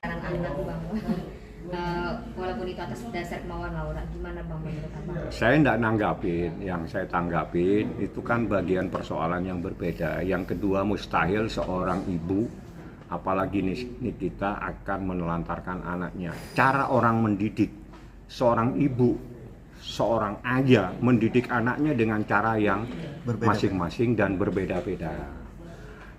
anak bang, walaupun itu atas dasar kemauan Laura, gimana bang menurut abang? Saya tidak nanggapin, yang saya tanggapin itu kan bagian persoalan yang berbeda. Yang kedua, mustahil seorang ibu, apalagi Nikita, akan menelantarkan anaknya. Cara orang mendidik seorang ibu, seorang ayah mendidik anaknya dengan cara yang masing-masing dan berbeda-beda.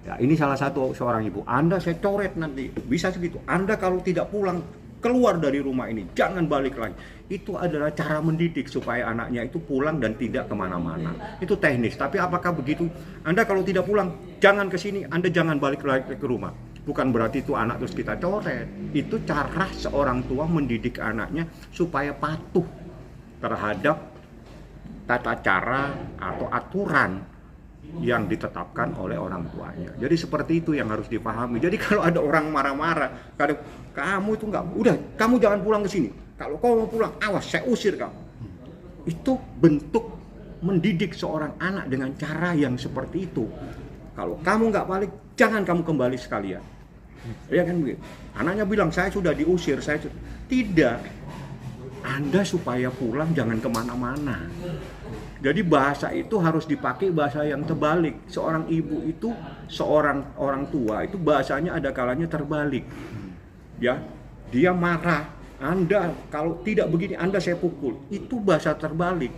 Ya, ini salah satu seorang ibu. Anda saya coret nanti, bisa segitu. Anda kalau tidak pulang keluar dari rumah ini, jangan balik lagi. Itu adalah cara mendidik supaya anaknya itu pulang dan tidak kemana-mana. Itu teknis. Tapi apakah begitu? Anda kalau tidak pulang, jangan ke sini. Anda jangan balik lagi ke rumah. Bukan berarti itu anak terus kita coret. Itu cara seorang tua mendidik anaknya supaya patuh terhadap tata cara atau aturan yang ditetapkan oleh orang tuanya. Jadi seperti itu yang harus dipahami. Jadi kalau ada orang marah-marah, kadang kamu itu nggak, udah kamu jangan pulang ke sini. Kalau kau mau pulang, awas saya usir kamu. Itu bentuk mendidik seorang anak dengan cara yang seperti itu. Kalau kamu nggak balik, jangan kamu kembali sekalian. Ya kan begitu. Anaknya bilang saya sudah diusir, tidak. Anda supaya pulang jangan kemana-mana. Jadi bahasa itu harus dipakai bahasa yang terbalik. Seorang ibu itu, seorang orang tua itu bahasanya ada kalanya terbalik. Ya, dia marah. Anda kalau tidak begini Anda saya pukul. Itu bahasa terbalik.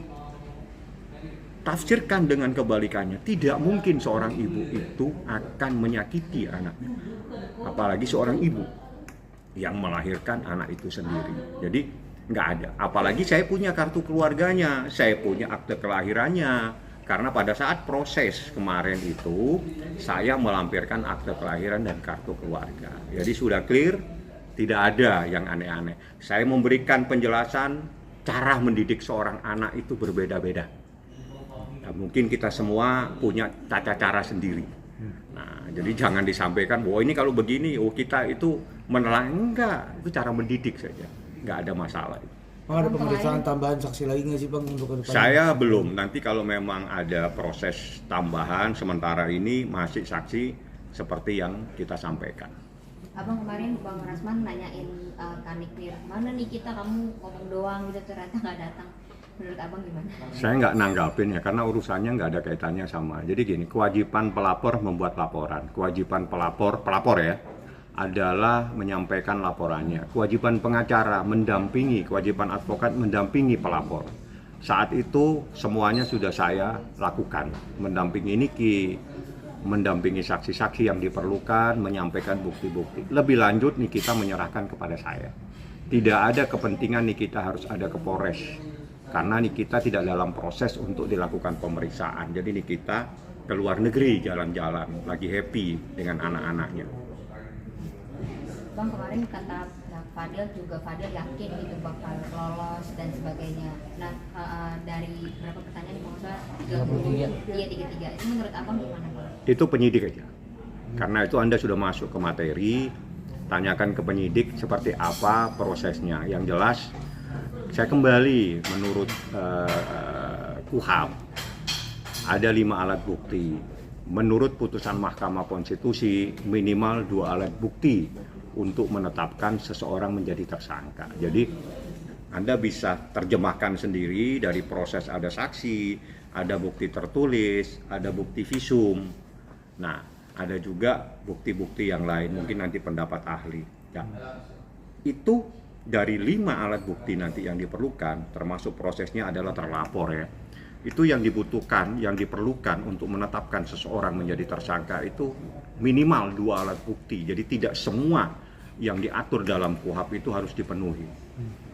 Tafsirkan dengan kebalikannya. Tidak mungkin seorang ibu itu akan menyakiti anaknya. Apalagi seorang ibu yang melahirkan anak itu sendiri. Jadi nggak ada. Apalagi saya punya kartu keluarganya, saya punya akte kelahirannya. Karena pada saat proses kemarin itu, saya melampirkan akte kelahiran dan kartu keluarga. Jadi sudah clear, tidak ada yang aneh-aneh. Saya memberikan penjelasan cara mendidik seorang anak itu berbeda-beda. Nah, mungkin kita semua punya tata cara sendiri. Nah, jadi jangan disampaikan bahwa ini kalau begini, oh kita itu menelan. Enggak, itu cara mendidik saja. Nggak ada masalah. Bang, ada pemeriksaan tambahan saksi lagi nggak sih Bang untuk ke depan? Saya belum. Nanti kalau memang ada proses tambahan, sementara ini masih saksi seperti yang kita sampaikan. Abang kemarin Bang Rasman nanyain Kanikmir, mana nih kita kamu ngomong doang gitu ternyata nggak datang. Menurut abang gimana? Saya nggak nanggapin ya, karena urusannya nggak ada kaitannya sama. Jadi gini, kewajiban pelapor membuat laporan. Kewajiban pelapor ya, adalah menyampaikan laporannya. Kewajiban pengacara mendampingi, kewajiban advokat mendampingi pelapor. Saat itu semuanya sudah saya lakukan. Mendampingi Niki, mendampingi saksi-saksi yang diperlukan, menyampaikan bukti-bukti. Lebih lanjut Nikita menyerahkan kepada saya. Tidak ada kepentingan Nikita harus ada ke Polres. Karena Nikita tidak dalam proses untuk dilakukan pemeriksaan. Jadi Nikita ke luar negeri jalan-jalan, lagi happy dengan anak-anaknya. Bang kemarin kata Fadil juga, Fadil yakin gitu bakal lolos dan sebagainya. Nah dari berapa pertanyaan di Bangsa? 33. Iya 33. Itu menurut abang gimana Bang? Itu penyidik aja. Karena itu Anda sudah masuk ke materi, tanyakan ke penyidik seperti apa prosesnya. Yang jelas saya kembali menurut KUHAP ada 5 alat bukti. Menurut putusan Mahkamah Konstitusi minimal 2 alat bukti untuk menetapkan seseorang menjadi tersangka. Jadi Anda bisa terjemahkan sendiri dari proses ada saksi, ada bukti tertulis, ada bukti visum. Nah, ada juga bukti-bukti yang lain, mungkin nanti pendapat ahli. Ya. Itu dari 5 alat bukti nanti yang diperlukan, termasuk prosesnya adalah terlapor ya. Itu yang dibutuhkan, yang diperlukan untuk menetapkan seseorang menjadi tersangka itu minimal 2 alat bukti. Jadi tidak semua yang diatur dalam KUHAP itu harus dipenuhi.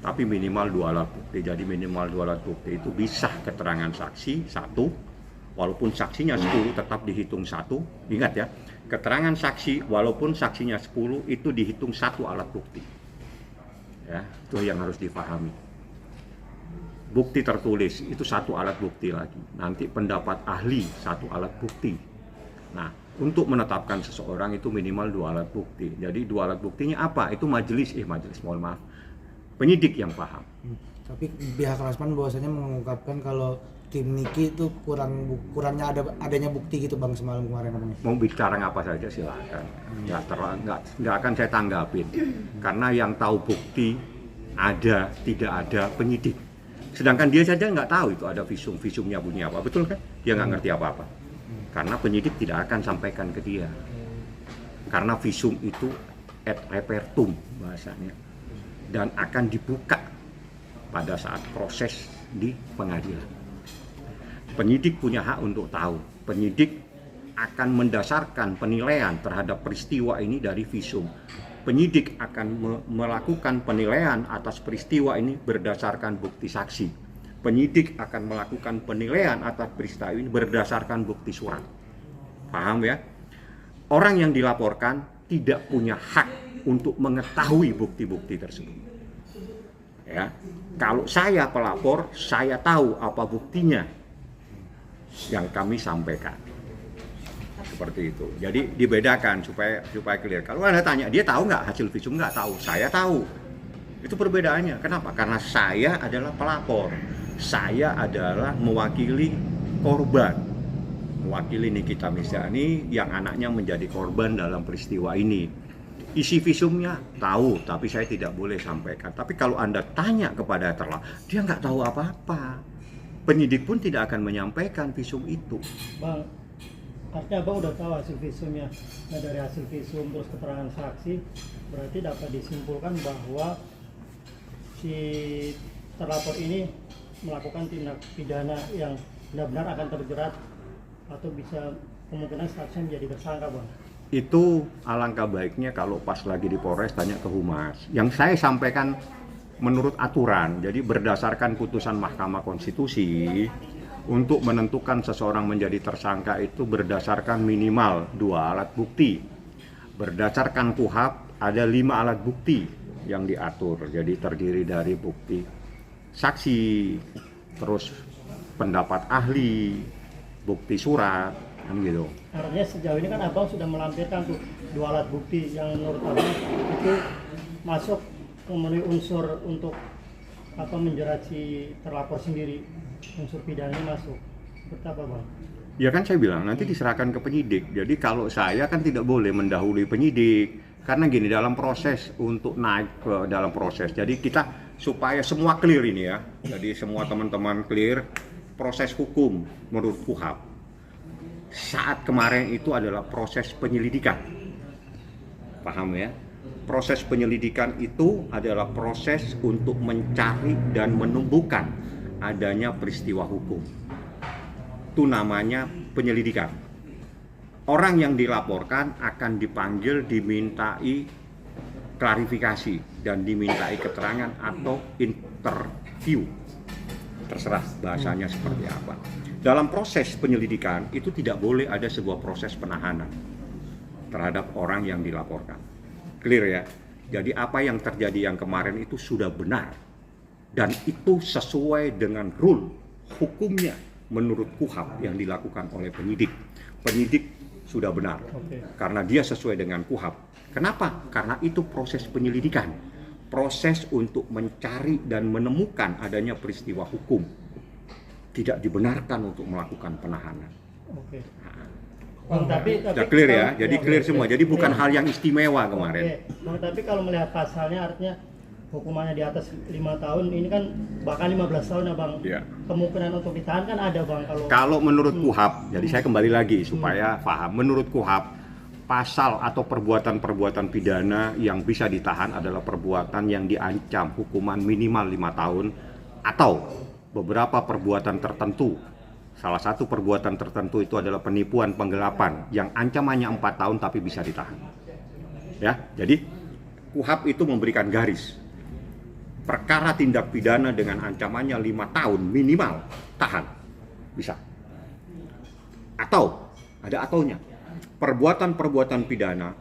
Tapi minimal 2 alat bukti. Jadi minimal 2 alat bukti itu bisa keterangan saksi 1, walaupun saksinya 10 tetap dihitung 1. Ingat ya, keterangan saksi walaupun saksinya 10 itu dihitung 1 alat bukti. Ya, itu yang harus dipahami. Bukti tertulis itu 1 alat bukti lagi. Nanti pendapat ahli 1 alat bukti. Nah, untuk menetapkan seseorang itu minimal 2 alat bukti. Jadi 2 alat buktinya apa? Itu majelis, mohon maaf, penyidik yang paham. Tapi pihak Rasman bahwasanya mengungkapkan kalau tim Niki itu kurangnya adanya bukti gitu Bang semalam kemarin namanya. Mau bicara apa saja silakan, nggak akan saya tanggapin karena yang tahu bukti ada tidak ada penyidik, sedangkan dia saja nggak tahu itu ada visumnya bunyi apa, betul kan? Dia nggak ngerti apa-apa karena penyidik tidak akan sampaikan ke dia karena visum itu ad repertum bahasanya dan akan dibuka pada saat proses di pengadilan. Penyidik punya hak untuk tahu. Penyidik akan mendasarkan penilaian terhadap peristiwa ini dari visum. Penyidik akan melakukan penilaian atas peristiwa ini berdasarkan bukti saksi. Penyidik akan melakukan penilaian atas peristiwa ini berdasarkan bukti surat. Paham ya? Orang yang dilaporkan tidak punya hak untuk mengetahui bukti-bukti tersebut. Ya. Kalau saya pelapor, saya tahu apa buktinya yang kami sampaikan. Seperti itu. Jadi dibedakan supaya clear. Kalau Anda tanya, dia tahu nggak hasil visum? Nggak tahu. Saya tahu. Itu perbedaannya. Kenapa? Karena saya adalah pelapor. Saya adalah mewakili korban. Mewakili Nikita Mirzani yang anaknya menjadi korban dalam peristiwa ini. Isi visumnya tahu, tapi saya tidak boleh sampaikan. Tapi kalau Anda tanya kepada terlapor, dia nggak tahu apa-apa. Penyidik pun tidak akan menyampaikan visum itu. Bang, artinya Bang udah tahu hasil visumnya. Nah dari hasil visum terus keterangan saksi, berarti dapat disimpulkan bahwa si terlapor ini melakukan tindak pidana yang benar-benar akan terjerat atau bisa kemungkinan statusnya menjadi tersangka, Bang. Itu alangkah baiknya kalau pas lagi di Polres tanya ke Humas. Yang saya sampaikan menurut aturan, jadi berdasarkan putusan Mahkamah Konstitusi untuk menentukan seseorang menjadi tersangka itu berdasarkan minimal 2 alat bukti. Berdasarkan KUHP ada 5 alat bukti yang diatur, jadi terdiri dari bukti saksi, terus pendapat ahli, bukti surat, kan gitu. Artinya sejauh ini kan Abang sudah melampirkan tuh 2 alat bukti yang menurut Abang itu masuk memenuhi unsur untuk menjerat si terlapor sendiri, unsur pidana masuk. Betapa Bang? Ya kan saya bilang nanti diserahkan ke penyidik. Jadi kalau saya kan tidak boleh mendahului penyidik karena gini dalam proses untuk naik ke dalam proses. Jadi kita supaya semua clear ini ya. Jadi semua teman-teman clear proses hukum menurut KUHP. Saat kemarin itu adalah proses penyelidikan. Paham ya? Proses penyelidikan itu adalah proses untuk mencari dan menumbuhkan adanya peristiwa hukum. Itu namanya penyelidikan. Orang yang dilaporkan akan dipanggil, dimintai klarifikasi dan dimintai keterangan atau interview. Terserah bahasanya seperti apa. Dalam proses penyelidikan itu tidak boleh ada sebuah proses penahanan terhadap orang yang dilaporkan. Clear ya? Jadi apa yang terjadi yang kemarin itu sudah benar dan itu sesuai dengan rule hukumnya menurut KUHP yang dilakukan oleh penyidik. Penyidik sudah benar karena dia sesuai dengan KUHP. Kenapa? Karena itu proses penyelidikan, proses untuk mencari dan menemukan adanya peristiwa hukum. Tidak dibenarkan untuk melakukan penahanan. Oke. Bang, tapi Sudah clear ya, jadi clear semua. Jadi bukan hal yang istimewa kemarin. Bang, tapi kalau melihat pasalnya artinya hukumannya di atas 5 tahun, ini kan bahkan 15 tahun ya Bang. Ya. Kemungkinan untuk ditahan kan ada Bang Kalau menurut KUHP, jadi saya kembali lagi supaya paham. Menurut KUHP, pasal atau perbuatan-perbuatan pidana yang bisa ditahan adalah perbuatan yang diancam hukuman minimal 5 tahun atau beberapa perbuatan tertentu. Salah satu perbuatan tertentu itu adalah penipuan penggelapan yang ancamannya 4 tahun tapi bisa ditahan. Ya, jadi KUHP itu memberikan garis. Perkara tindak pidana dengan ancamannya 5 tahun minimal tahan. Bisa. Atau ada ataunya. Perbuatan-perbuatan pidana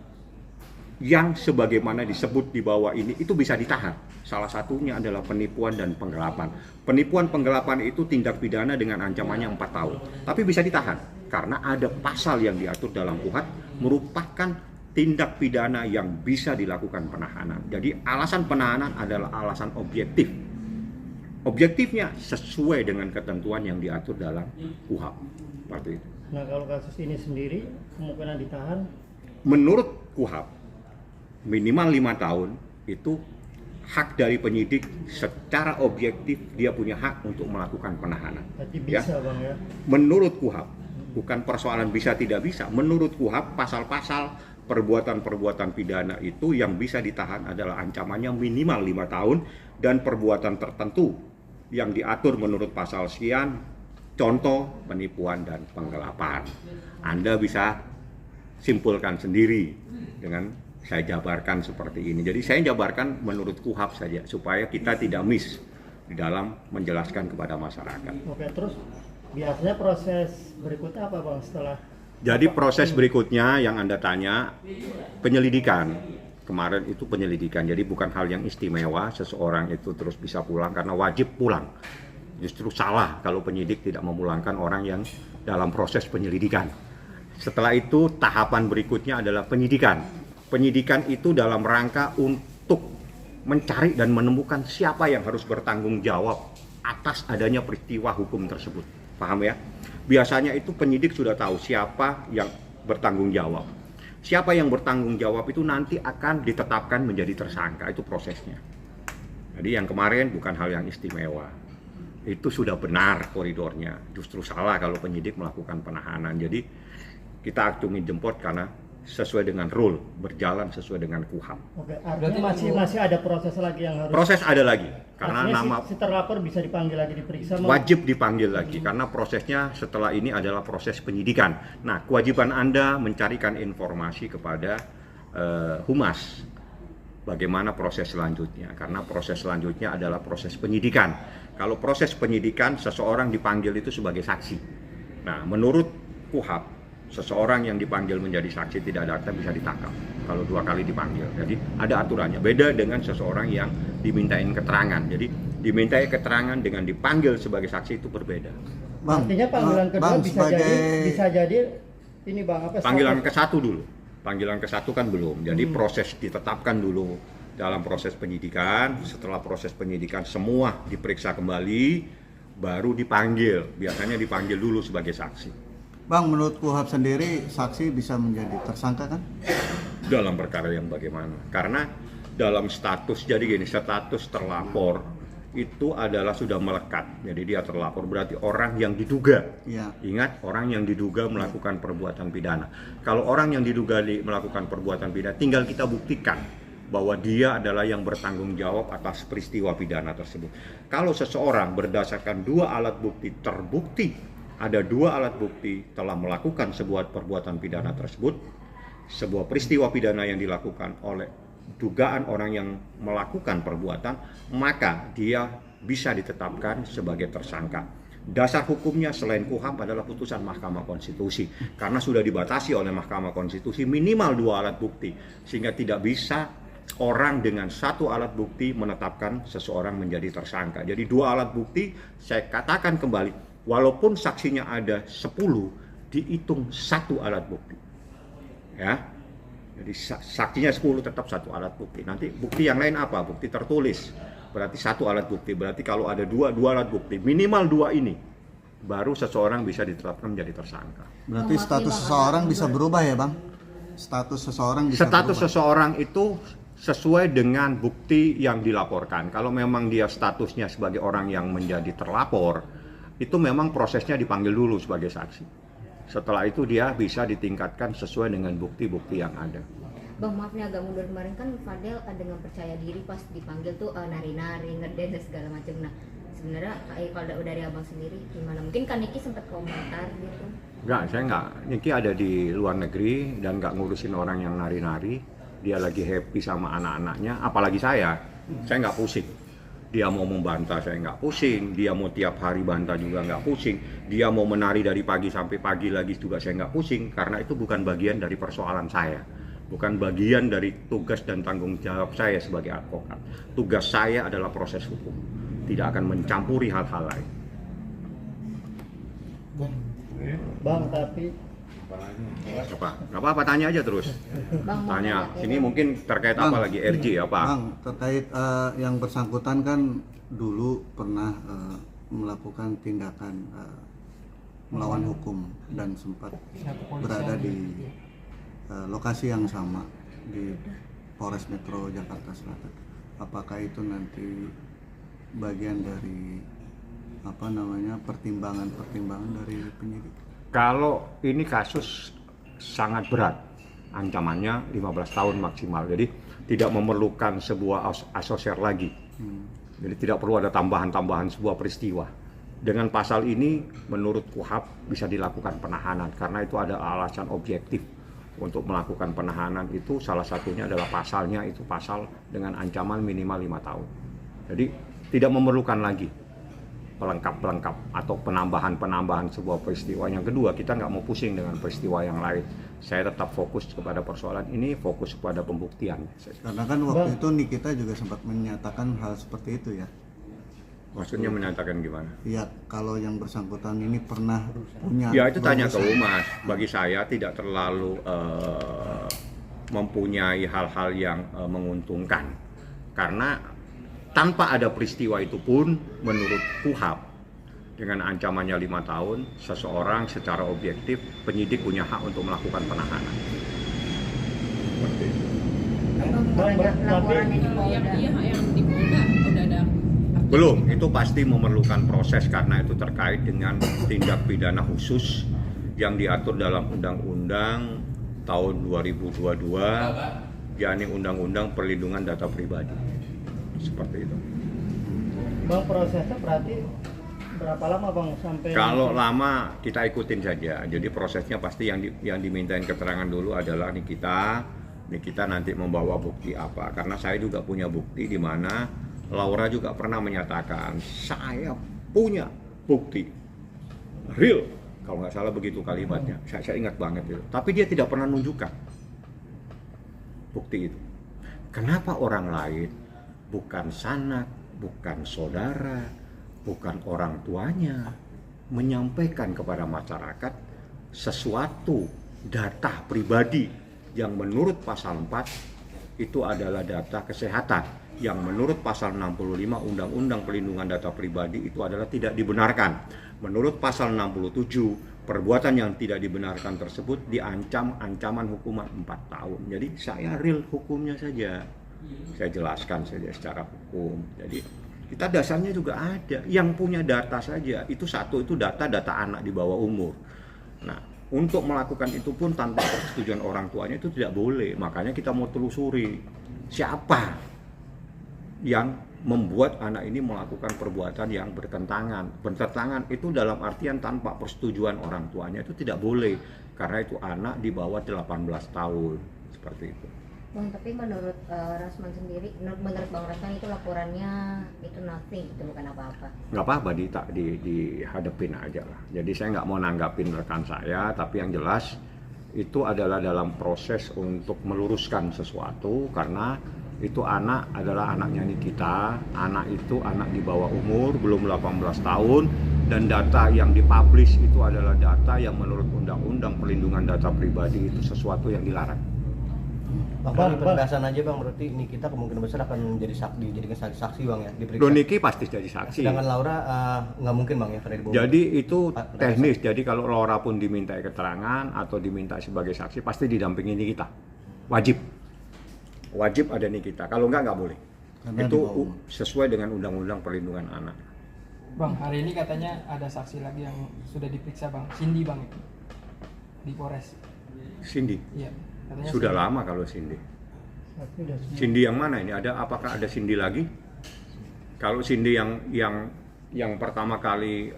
yang sebagaimana disebut di bawah ini itu bisa ditahan. Salah satunya adalah penipuan dan penggelapan. Penipuan penggelapan itu tindak pidana dengan ancamannya 4 tahun. Tapi bisa ditahan karena ada pasal yang diatur dalam KUHP merupakan tindak pidana yang bisa dilakukan penahanan. Jadi alasan penahanan adalah alasan objektif. objektifnya sesuai dengan ketentuan yang diatur dalam KUHP. Seperti itu. Nah kalau kasus ini sendiri kemungkinan ditahan Menurut KUHP minimal 5 tahun itu hak dari penyidik secara objektif dia punya hak untuk melakukan penahanan. berarti bisa Bang ya. Menurut KUHP, bukan persoalan bisa tidak bisa. Menurut KUHP pasal-pasal perbuatan-perbuatan pidana itu yang bisa ditahan adalah ancamannya minimal 5 tahun dan perbuatan tertentu yang diatur menurut pasal sekian, contoh penipuan dan penggelapan. Anda bisa simpulkan sendiri dengan saya jabarkan seperti ini. Jadi saya jabarkan menurut KUHP saja supaya kita tidak miss di dalam menjelaskan kepada masyarakat. Oke, terus biasanya proses berikutnya apa Bang setelah? Jadi proses berikutnya yang Anda tanya penyelidikan. Kemarin itu penyelidikan. Jadi bukan hal yang istimewa seseorang itu terus bisa pulang karena wajib pulang. Justru salah kalau penyidik tidak memulangkan orang yang dalam proses penyelidikan. Setelah itu tahapan berikutnya adalah penyidikan. Penyidikan itu dalam rangka untuk mencari dan menemukan siapa yang harus bertanggung jawab atas adanya peristiwa hukum tersebut. Paham ya? Biasanya itu penyidik sudah tahu siapa yang bertanggung jawab. Siapa yang bertanggung jawab itu nanti akan ditetapkan menjadi tersangka, itu prosesnya. Jadi yang kemarin bukan hal yang istimewa. Itu sudah benar koridornya. Justru salah kalau penyidik melakukan penahanan. Jadi kita acungin jempol karena sesuai dengan rule, berjalan sesuai dengan KUHP. Oke, artinya masih ada proses lagi yang harus. Proses ada lagi karena artinya nama si terlapor bisa dipanggil lagi diperiksa. wajib dipanggil lagi karena prosesnya setelah ini adalah proses penyidikan. Nah, kewajiban Anda mencarikan informasi kepada Humas bagaimana proses selanjutnya karena proses selanjutnya adalah proses penyidikan. Kalau proses penyidikan seseorang dipanggil itu sebagai saksi. Nah, menurut KUHP seseorang yang dipanggil menjadi saksi tidak datang bisa ditangkap kalau 2 kali dipanggil. Jadi ada aturannya. Beda dengan seseorang yang dimintain keterangan. Jadi dimintai keterangan dengan dipanggil sebagai saksi itu berbeda. Bang, artinya panggilan kedua Bang, bisa jadi ini Bang apa? Panggilan ke-1 dulu. Panggilan ke-1 kan belum. Jadi proses ditetapkan dulu dalam proses penyidikan. Setelah proses penyidikan semua diperiksa kembali baru dipanggil. Biasanya dipanggil dulu sebagai saksi. Bang, menurut KUHP sendiri saksi bisa menjadi tersangka kan? Dalam perkara yang bagaimana? Karena dalam status, jadi gini, status terlapor itu adalah sudah melekat. Jadi dia terlapor berarti orang yang diduga. Iya. Ingat, orang yang diduga melakukan perbuatan pidana. Kalau orang yang diduga melakukan perbuatan pidana, tinggal kita buktikan bahwa dia adalah yang bertanggung jawab atas peristiwa pidana tersebut. Kalau seseorang berdasarkan 2 alat bukti terbukti ada 2 alat bukti telah melakukan sebuah perbuatan pidana tersebut, sebuah peristiwa pidana yang dilakukan oleh dugaan orang yang melakukan perbuatan, maka dia bisa ditetapkan sebagai tersangka. Dasar hukumnya selain KUHP adalah putusan Mahkamah Konstitusi, karena sudah dibatasi oleh Mahkamah Konstitusi minimal 2 alat bukti, sehingga tidak bisa orang dengan 1 alat bukti menetapkan seseorang menjadi tersangka. Jadi 2 alat bukti, saya katakan kembali, walaupun saksinya ada 10, dihitung 1 alat bukti. Ya. Jadi saksinya 10 tetap 1 alat bukti. Nanti bukti yang lain apa? Bukti tertulis. Berarti 1 alat bukti. Berarti kalau ada 2 alat bukti, minimal 2 ini baru seseorang bisa ditetapkan menjadi tersangka. Berarti status seseorang bisa berubah ya, Bang? Status seseorang bisa Status berubah. seseorang itu sesuai dengan bukti yang dilaporkan. Kalau memang dia statusnya sebagai orang yang menjadi terlapor, itu memang prosesnya dipanggil dulu sebagai saksi. Setelah itu dia bisa ditingkatkan sesuai dengan bukti-bukti yang ada. Bang, maaf nih agak mundur, kemarin kan Fadel dengan percaya diri pas dipanggil tuh nari-nari, ngedance dan segala macam. Nah, sebenarnya kalau dari abang sendiri gimana? Mungkin kan Niki sempat komentar gitu. Enggak, saya enggak. Niki ada di luar negeri dan enggak ngurusin orang yang nari-nari. Dia lagi happy sama anak-anaknya, apalagi saya enggak pusing. Dia mau membantah saya nggak pusing, dia mau tiap hari bantah juga nggak pusing, dia mau menari dari pagi sampai pagi lagi juga saya nggak pusing, karena itu bukan bagian dari persoalan saya, bukan bagian dari tugas dan tanggung jawab saya sebagai advokat. Tugas saya adalah proses hukum, tidak akan mencampuri hal-hal lain. Bang, tapi Nggak apa-apa, tanya aja terus. Bang, mau Tanya. nanya, Ini mungkin terkait apa Bang. lagi? RJ apa? Bang, terkait yang bersangkutan kan dulu pernah melakukan tindakan melawan hukum dan sempat berada di lokasi yang sama di Polres Metro Jakarta Selatan. Apakah itu nanti bagian dari pertimbangan dari penyidik? Kalau ini kasus sangat berat, ancamannya 15 tahun maksimal. Jadi tidak memerlukan sebuah asosier lagi. Jadi tidak perlu ada tambahan-tambahan sebuah peristiwa. Dengan pasal ini menurut KUHP bisa dilakukan penahanan karena itu ada alasan objektif untuk melakukan penahanan. Itu salah satunya adalah pasalnya itu pasal dengan ancaman minimal 5 tahun. Jadi tidak memerlukan lagi pelengkap atau penambahan sebuah peristiwa. Yang kedua, kita nggak mau pusing dengan peristiwa yang lain. Saya tetap fokus kepada persoalan ini, fokus kepada pembuktian. Karena kan waktu itu Nikita juga sempat menyatakan hal seperti itu ya. Maksudnya menyatakan gimana? Ya, kalau yang bersangkutan ini pernah punya. Ya itu tanya ke Umas. Bagi saya tidak terlalu mempunyai hal-hal yang menguntungkan. Karena tanpa ada peristiwa itu pun menurut KUHP dengan ancamannya 5 tahun, seseorang secara objektif penyidik punya hak untuk melakukan penahanan. Seperti itu. Bang, laporan ini mau yang di Polda udah ada. Belum, itu pasti memerlukan proses karena itu terkait dengan tindak pidana khusus yang diatur dalam Undang-Undang tahun 2022, yakni Undang-Undang Perlindungan Data Pribadi. Seperti itu. Bang, prosesnya berarti berapa lama Bang sampai? Kalau lama kita ikutin saja. Jadi prosesnya pasti yang dimintain keterangan dulu adalah Nikita nanti membawa bukti apa. Karena saya juga punya bukti di mana Laura juga pernah menyatakan saya punya bukti real. Kalau nggak salah begitu kalimatnya. Saya ingat banget itu. Tapi dia tidak pernah nunjukkan bukti itu. Kenapa orang lain, bukan sanak, bukan saudara, bukan orang tuanya, menyampaikan kepada masyarakat sesuatu data pribadi yang menurut pasal 4 itu adalah data kesehatan, yang menurut pasal 65 Undang-Undang Perlindungan Data Pribadi itu adalah tidak dibenarkan. Menurut pasal 67, perbuatan yang tidak dibenarkan tersebut diancam ancaman hukuman 4 tahun. Jadi saya real hukumnya saja. Saya jelaskan saja secara hukum. Jadi kita dasarnya juga ada. Yang punya data saja itu satu, itu data anak di bawah umur. Nah, untuk melakukan itu pun tanpa persetujuan orang tuanya itu tidak boleh. Makanya kita mau telusuri siapa yang membuat anak ini melakukan perbuatan yang bertentangan. Bertentangan itu dalam artian tanpa persetujuan orang tuanya itu tidak boleh. Karena itu anak di bawah 18 tahun. Seperti itu. Bang, tapi menurut Rasman sendiri, menurut Bang Rasman itu laporannya itu nothing, itu bukan apa-apa. Nggak apa-apa, dihadapin aja lah. Jadi saya nggak mau nanggapin rekan saya, tapi yang jelas itu adalah dalam proses untuk meluruskan sesuatu karena itu anak adalah anaknya Nikita, anak itu anak di bawah umur, belum 18 tahun, dan data yang dipublish itu adalah data yang menurut Undang-Undang Perlindungan Data Pribadi itu sesuatu yang dilarang. Bang, penegasan aja Bang, berarti Nikita kemungkinan besar akan menjadi dijadikan saksi Bang ya, diperiksa. Doniki pasti jadi saksi. Sedangkan Laura nggak mungkin Bang ya, karena dibawa. Jadi itu teknis, jadi kalau Laura pun diminta keterangan atau diminta sebagai saksi pasti didampingi Nikita. Wajib ada Nikita, kalau nggak boleh. Karena Itu dibawa. sesuai dengan Undang-Undang Perlindungan Anak. Bang, hari ini katanya ada saksi lagi yang sudah diperiksa Bang, Cindy Bang itu di Polres. Cindy? Iya. Katanya Sudah Cindy. lama kalau Cindy. Tapi udah semua. Cindy yang mana ini? Apakah ada Cindy lagi? Kalau Cindy yang pertama kali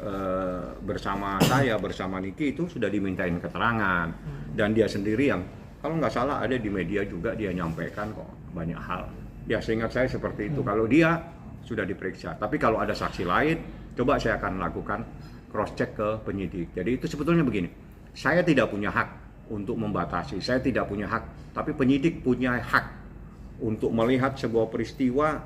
bersama saya, bersama Niki itu sudah dimintain keterangan. Dan dia sendiri yang, kalau nggak salah ada di media juga dia nyampaikan kok banyak hal. Ya seingat saya seperti itu. Kalau dia sudah diperiksa. Tapi kalau ada saksi lain, coba saya akan lakukan cross check ke penyidik. Jadi itu sebetulnya begini, saya tidak punya hak untuk membatasi, saya tidak punya hak, tapi penyidik punya hak untuk melihat sebuah peristiwa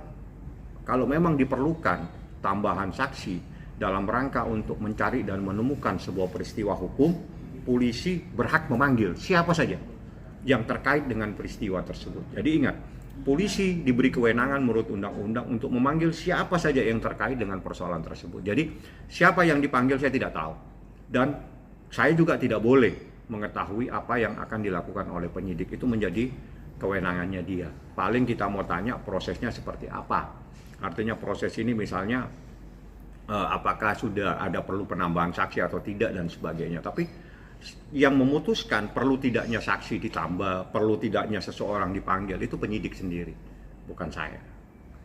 kalau memang diperlukan tambahan saksi dalam rangka untuk mencari dan menemukan sebuah peristiwa hukum, polisi berhak memanggil siapa saja yang terkait dengan peristiwa tersebut. Jadi ingat, polisi diberi kewenangan menurut undang-undang untuk memanggil siapa saja yang terkait dengan persoalan tersebut. Jadi siapa yang dipanggil saya tidak tahu, dan saya juga tidak boleh mengetahui apa yang akan dilakukan oleh penyidik. Itu menjadi kewenangannya dia. Paling kita mau tanya prosesnya seperti apa. Artinya proses ini misalnya apakah sudah ada perlu penambahan saksi atau tidak dan sebagainya. Tapi yang memutuskan perlu tidaknya saksi ditambah, perlu tidaknya seseorang dipanggil itu penyidik sendiri, bukan saya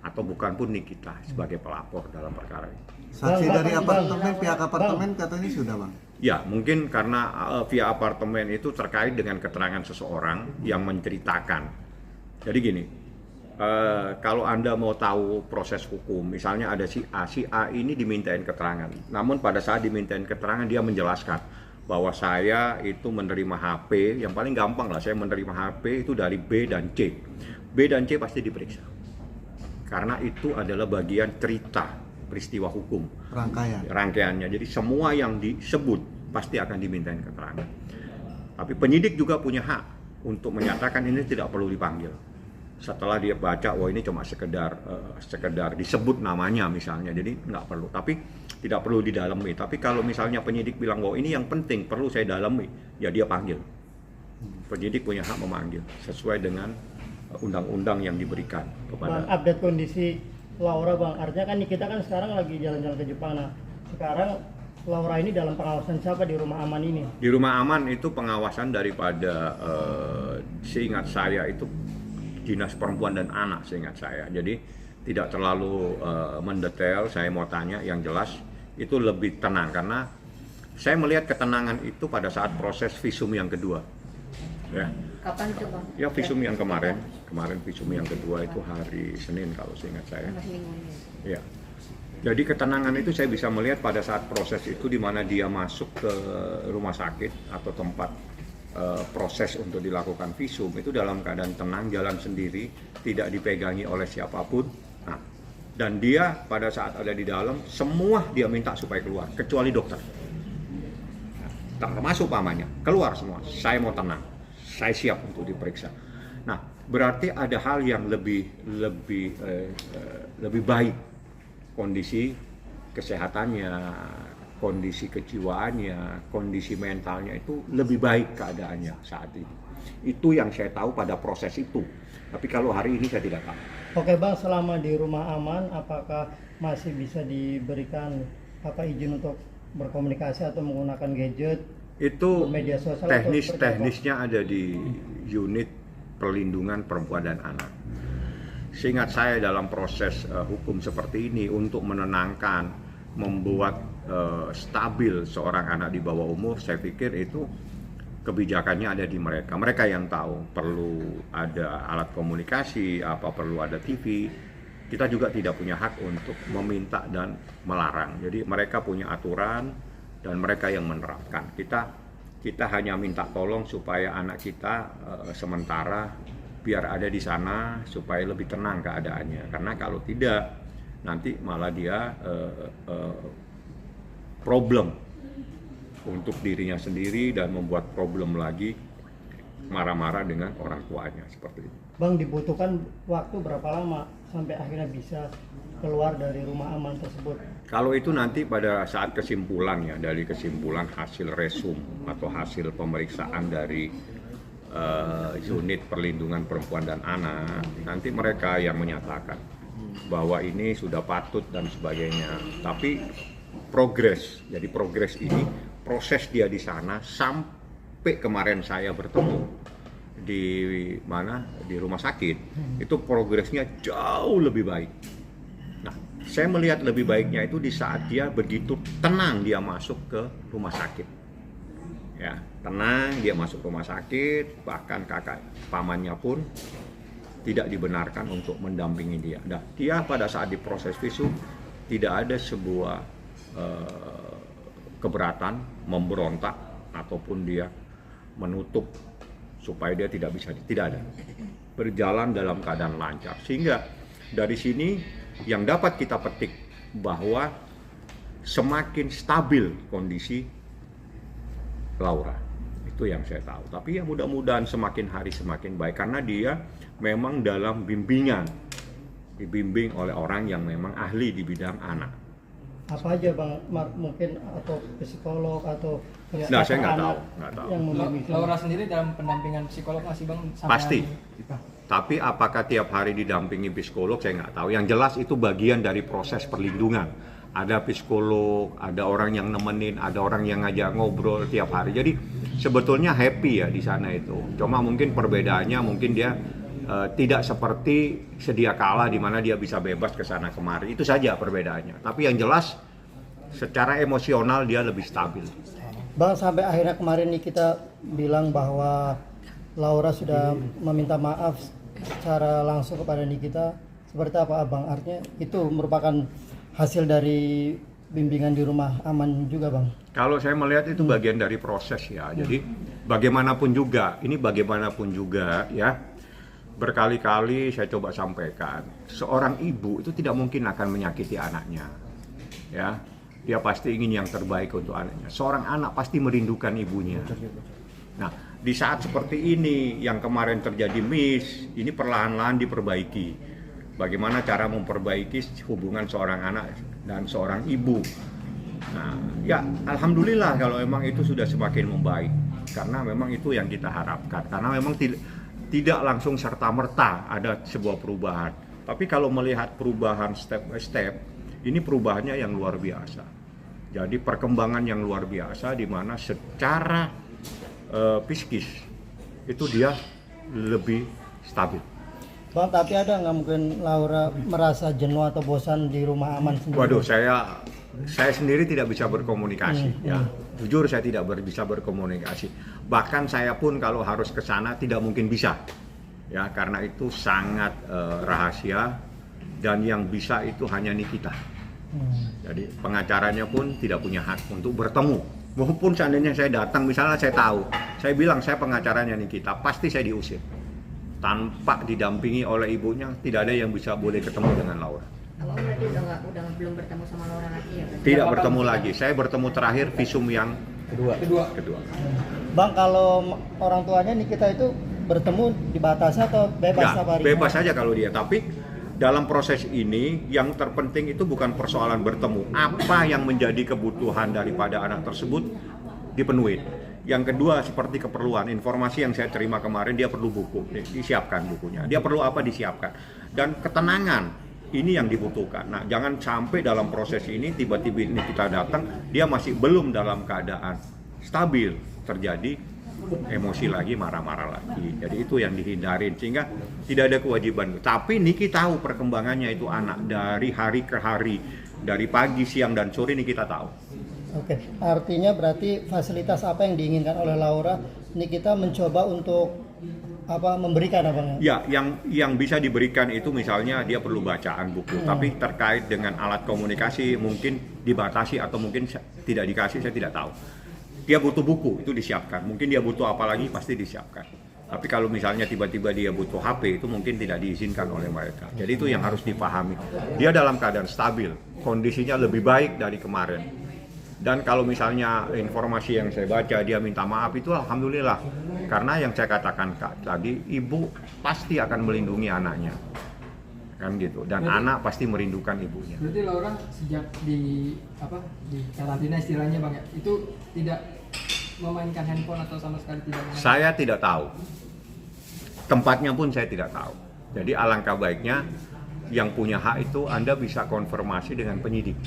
atau bukan pun Nikita sebagai pelapor dalam perkara ini. Saksi dari apartemen, pihak apartemen katanya sudah, Bang. Ya, mungkin karena via apartemen itu terkait dengan keterangan seseorang yang menceritakan. Jadi gini, kalau Anda mau tahu proses hukum, misalnya ada si A ini dimintain keterangan. Namun pada saat dimintain keterangan dia menjelaskan bahwa saya itu menerima HP, yang paling gampang lah, saya menerima HP itu dari B dan C. B dan C pasti diperiksa. Karena itu adalah bagian cerita peristiwa hukum. Rangkaiannya. Jadi semua yang disebut pasti akan dimintain keterangan. Tapi penyidik juga punya hak untuk menyatakan ini tidak perlu dipanggil. Setelah dia baca, wah ini cuma sekedar disebut namanya misalnya, jadi nggak perlu. Tapi tidak perlu didalami. Tapi kalau misalnya penyidik bilang bahwa ini yang penting perlu saya dalami, ya dia panggil. Penyidik punya hak memanggil sesuai dengan undang-undang yang diberikan kepada. Bang, update kondisi Laura, Bang. Artinya kan kita kan sekarang lagi jalan-jalan ke Jepang. Nah, sekarang Laura ini dalam pengawasan siapa di rumah aman ini? Di rumah aman itu pengawasan daripada seingat saya itu Dinas Perempuan dan Anak, seingat saya. Jadi tidak terlalu mendetail. Saya mau tanya, yang jelas itu lebih tenang karena saya melihat ketenangan itu pada saat proses visum yang kedua. Ya. Kapan itu, Bang? Ya, visum yang kemarin visum yang kedua itu hari Senin kalau seingat saya. Ya. Jadi ketenangan itu saya bisa melihat pada saat proses itu, di mana dia masuk ke rumah sakit atau tempat proses untuk dilakukan visum itu dalam keadaan tenang, jalan sendiri, tidak dipegangi oleh siapapun. Nah, dan dia pada saat ada di dalam, semua dia minta supaya keluar, kecuali dokter. Nah, termasuk pamannya, keluar semua. Saya mau tenang, saya siap untuk diperiksa. Nah, berarti ada hal yang lebih baik, kondisi kesehatannya, kondisi kejiwaannya, kondisi mentalnya itu lebih baik keadaannya saat ini. Itu yang saya tahu pada proses itu. Tapi kalau hari ini saya tidak tahu. Oke, Bang, selama di rumah aman apakah masih bisa diberikan izin untuk berkomunikasi atau menggunakan gadget? Itu media sosial teknisnya ada di unit perlindungan perempuan dan anak. Seingat saya dalam proses hukum seperti ini untuk menenangkan, membuat stabil seorang anak di bawah umur, saya pikir itu kebijakannya ada di mereka. Mereka yang tahu perlu ada alat komunikasi, apa perlu ada TV. Kita juga tidak punya hak untuk meminta dan melarang. Jadi mereka punya aturan dan mereka yang menerapkan. Kita hanya minta tolong supaya anak kita sementara biar ada di sana supaya lebih tenang keadaannya. Karena kalau tidak, nanti malah dia problem untuk dirinya sendiri dan membuat problem lagi, marah-marah dengan orang tuanya seperti itu. Bang, dibutuhkan waktu berapa lama sampai akhirnya bisa keluar dari rumah aman tersebut? Kalau itu nanti pada saat kesimpulan ya, dari kesimpulan hasil resum atau hasil pemeriksaan dari unit perlindungan perempuan dan anak, nanti mereka yang menyatakan bahwa ini sudah patut dan sebagainya. Tapi progres ini, proses dia di sana sampai kemarin saya bertemu di rumah sakit, itu progresnya jauh lebih baik. Nah, saya melihat lebih baiknya itu di saat dia begitu tenang dia masuk ke rumah sakit. Ya, tenang dia masuk rumah sakit, bahkan kakak pamannya pun tidak dibenarkan untuk mendampingi dia. Nah, dia pada saat diproses visum tidak ada sebuah keberatan, memberontak ataupun dia menutup supaya dia tidak bisa, tidak ada. Berjalan dalam keadaan lancar. Sehingga dari sini yang dapat kita petik bahwa semakin stabil kondisi Laura. Itu yang saya tahu. Tapi ya mudah-mudahan semakin hari semakin baik karena dia memang dalam bimbingan, dibimbing oleh orang yang memang ahli di bidang anak. Apa aja Bang, mungkin atau psikolog atau Nah, saya nggak anak tahu. yang membimbing? Laura sendiri dalam pendampingan psikolog masih bang? Sampai Pasti. hari ini? Tapi apakah tiap hari didampingi psikolog saya nggak tahu. Yang jelas itu bagian dari proses perlindungan. Ada psikolog, ada orang yang nemenin, ada orang yang ngajak ngobrol tiap hari. Jadi sebetulnya happy ya di sana itu. Cuma mungkin perbedaannya mungkin dia tidak seperti sedia kala di mana dia bisa bebas ke sana kemari. Itu saja perbedaannya. Tapi yang jelas secara emosional dia lebih stabil. Bang, sampai akhirnya kemarin nih kita bilang bahwa Laura sudah meminta maaf secara langsung kepada Nikita. Seperti apa Abang? Artinya itu merupakan hasil dari bimbingan di rumah aman juga Bang? Kalau saya melihat itu bagian dari proses ya. Jadi bagaimanapun juga, ini bagaimanapun juga ya, berkali-kali saya coba sampaikan, seorang ibu itu tidak mungkin akan menyakiti anaknya. Ya, dia pasti ingin yang terbaik untuk anaknya. Seorang anak pasti merindukan ibunya. Nah, di saat seperti ini yang kemarin terjadi miss, ini perlahan-lahan diperbaiki. Bagaimana cara memperbaiki hubungan seorang anak dan seorang ibu. Nah, ya alhamdulillah kalau memang itu sudah semakin membaik. Karena memang itu yang kita harapkan. Karena memang tidak langsung serta-merta ada sebuah perubahan. Tapi kalau melihat perubahan step by step, ini perubahannya yang luar biasa. Jadi perkembangan yang luar biasa di mana secara psikis itu dia lebih stabil. Bang, tapi ada nggak mungkin Laura merasa jenuh atau bosan di rumah aman sendiri? Waduh, saya sendiri tidak bisa berkomunikasi. Ya, jujur saya tidak bisa berkomunikasi. Bahkan saya pun kalau harus ke sana tidak mungkin bisa. Ya, karena itu sangat rahasia dan yang bisa itu hanya Nikita. Jadi pengacaranya pun tidak punya hak untuk bertemu. Walaupun seandainya saya datang, misalnya saya tahu, saya bilang saya pengacaranya Nikita, pasti saya diusir. Tanpa didampingi oleh ibunya, tidak ada yang bisa boleh ketemu dengan Laura. Abang berarti udah belum bertemu sama Laura lagi ya? Berarti? Tidak bertemu lagi. Saya bertemu terakhir visum yang kedua. Bang, kalau orang tuanya Nikita itu bertemu dibatasi atau bebas Ya, safari? bebas saja kalau dia. Tapi dalam proses ini yang terpenting itu bukan persoalan bertemu. Apa yang menjadi kebutuhan daripada anak tersebut dipenuhi. Yang kedua seperti keperluan, informasi yang saya terima kemarin dia perlu buku, disiapkan bukunya. Dia perlu apa disiapkan. Dan ketenangan ini yang dibutuhkan. Nah, jangan sampai dalam proses ini tiba-tiba ini kita datang dia masih belum dalam keadaan stabil, terjadi emosi lagi, marah-marah lagi. Jadi itu yang dihindarin sehingga tidak ada kewajiban. Tapi Niki tahu perkembangannya itu anak dari hari ke hari, dari pagi, siang dan sore ini kita tahu. Oke, artinya berarti fasilitas apa yang diinginkan oleh Laura Nikita mencoba untuk memberikan Abang? Ya, yang bisa diberikan itu misalnya dia perlu bacaan buku, tapi terkait dengan alat komunikasi mungkin dibatasi atau mungkin tidak dikasih, saya tidak tahu. Dia butuh buku, itu disiapkan. Mungkin dia butuh apa lagi, pasti disiapkan. Tapi kalau misalnya tiba-tiba dia butuh HP, itu mungkin tidak diizinkan oleh mereka. Jadi itu yang harus dipahami. Dia dalam keadaan stabil, kondisinya lebih baik dari kemarin. Dan kalau misalnya informasi yang saya baca dia minta maaf itu alhamdulillah. Karena yang saya katakan tadi, ibu pasti akan melindungi anaknya. Kan gitu. Dan anak pasti merindukan ibunya. Berarti Laura sejak di karantina istilahnya Bang ya, itu tidak memainkan handphone atau sama sekali tidak memainkan? Saya tidak tahu. Tempatnya pun saya tidak tahu. Jadi alangkah baiknya yang punya hak itu Anda bisa konfirmasi dengan penyidik.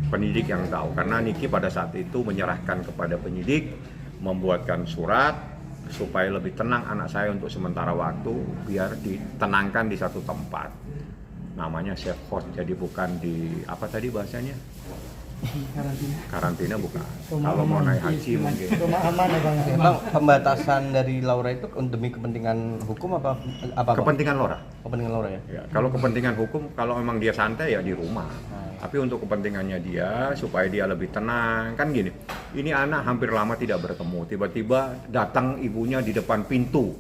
Penyidik yang tahu, karena Niki pada saat itu menyerahkan kepada penyidik, membuatkan surat supaya lebih tenang anak saya untuk sementara waktu, biar ditenangkan di satu tempat. Namanya safe house, jadi bukan di apa tadi bahasanya? Karantina bukan. Kalau mau naik haji mungkin. Rumah aman ya Bang? Bang, pembatasan dari Laura itu demi kepentingan hukum apa Bang? Kepentingan Laura. Kepentingan Laura ya? Ya, kalau kepentingan hukum, kalau memang dia santai ya di rumah. Tapi untuk kepentingannya dia, supaya dia lebih tenang, kan gini. Ini anak hampir lama tidak bertemu, tiba-tiba datang ibunya di depan pintu.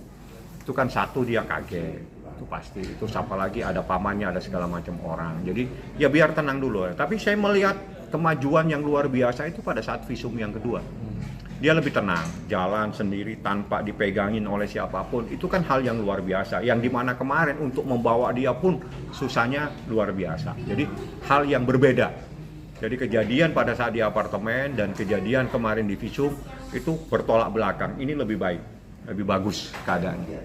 Itu kan satu dia kaget, itu pasti. Itu siapa lagi, ada pamannya, ada segala macam orang. Jadi ya biar tenang dulu. Tapi saya melihat kemajuan yang luar biasa itu pada saat visum yang kedua. dia lebih tenang, jalan sendiri tanpa dipegangin oleh siapapun. Itu kan hal yang luar biasa, yang dimana kemarin untuk membawa dia pun susahnya luar biasa. Jadi hal yang berbeda. Jadi kejadian pada saat di apartemen dan kejadian kemarin di visum itu bertolak belakang. Ini lebih baik, lebih bagus keadaannya.